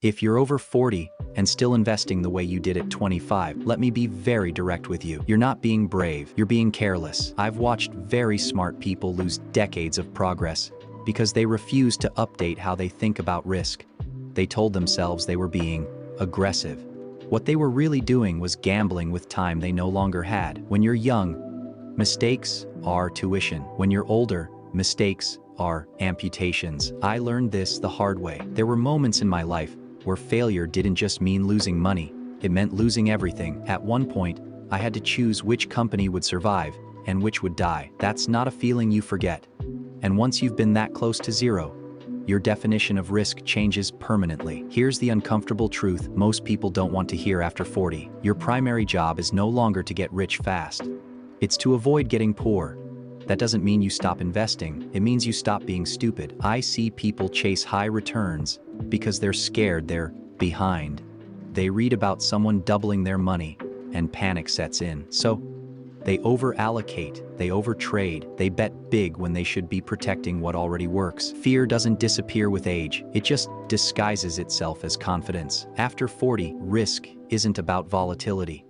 If you're over 40 and still investing the way you did at 25, let me be very direct with you. You're not being brave, you're being careless. I've watched very smart people lose decades of progress because they refused to update how they think about risk. They told themselves they were being aggressive. What they were really doing was gambling with time they no longer had. When you're young, mistakes are tuition. When you're older, mistakes are amputations. I learned this the hard way. There were moments in my life where failure didn't just mean losing money, it meant losing everything. At one point, I had to choose which company would survive and which would die. That's not a feeling you forget. And once you've been that close to zero, your definition of risk changes permanently. Here's the uncomfortable truth most people don't want to hear after 40. Your primary job is no longer to get rich fast. It's to avoid getting poor. That doesn't mean you stop investing, it means you stop being stupid. I see people chase high returns because they're scared they're behind. They read about someone doubling their money and panic sets in. So they over-allocate, they overtrade, they bet big when they should be protecting what already works. Fear doesn't disappear with age, it just disguises itself as confidence. After 40, risk isn't about volatility.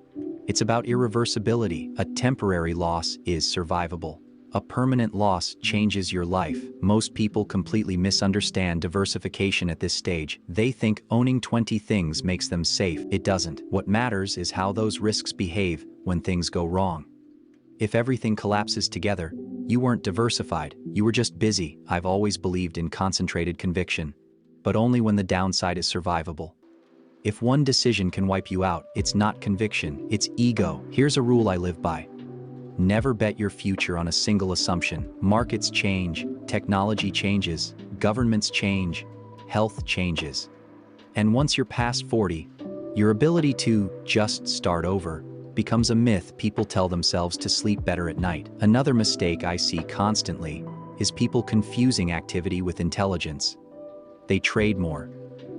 It's about irreversibility. A temporary loss is survivable. A permanent loss changes your life. Most people completely misunderstand diversification at this stage. They think owning 20 things makes them safe. It doesn't. What matters is how those risks behave when things go wrong. If everything collapses together, you weren't diversified, you were just busy. I've always believed in concentrated conviction, but only when the downside is survivable. If one decision can wipe you out, it's not conviction, it's ego. Here's a rule I live by. Never bet your future on a single assumption. Markets change, technology changes, governments change, health changes. And once you're past 40, your ability to just start over becomes a myth people tell themselves to sleep better at night. Another mistake I see constantly is people confusing activity with intelligence. They trade more.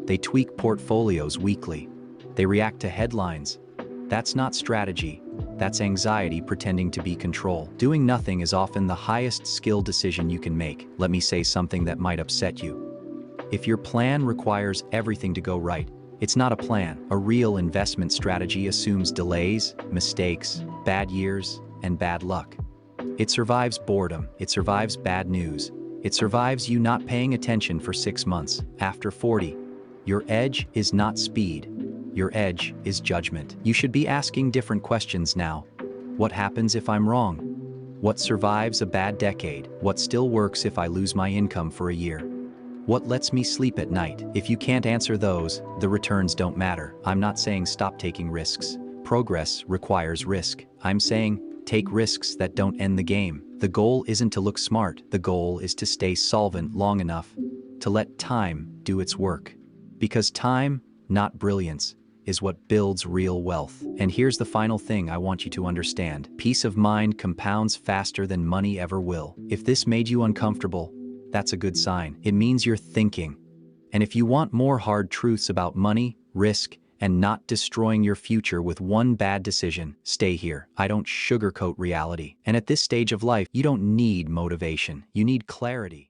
They tweak portfolios weekly. They react to headlines. That's not strategy. That's anxiety pretending to be control. Doing nothing is often the highest skill decision you can make. Let me say something that might upset you. If your plan requires everything to go right, it's not a plan. A real investment strategy assumes delays, mistakes, bad years, and bad luck. It survives boredom. It survives bad news. It survives you not paying attention for 6 months. After 40, your edge is not speed. Your edge is judgment. You should be asking different questions now. What happens if I'm wrong? What survives a bad decade? What still works if I lose my income for a year? What lets me sleep at night? If you can't answer those, the returns don't matter. I'm not saying stop taking risks. Progress requires risk. I'm saying take risks that don't end the game. The goal isn't to look smart. The goal is to stay solvent long enough to let time do its work. Because time, not brilliance, is what builds real wealth. And here's the final thing I want you to understand. Peace of mind compounds faster than money ever will. If this made you uncomfortable, that's a good sign. It means you're thinking. And if you want more hard truths about money, risk, and not destroying your future with one bad decision, stay here. I don't sugarcoat reality. And at this stage of life, you don't need motivation. You need clarity.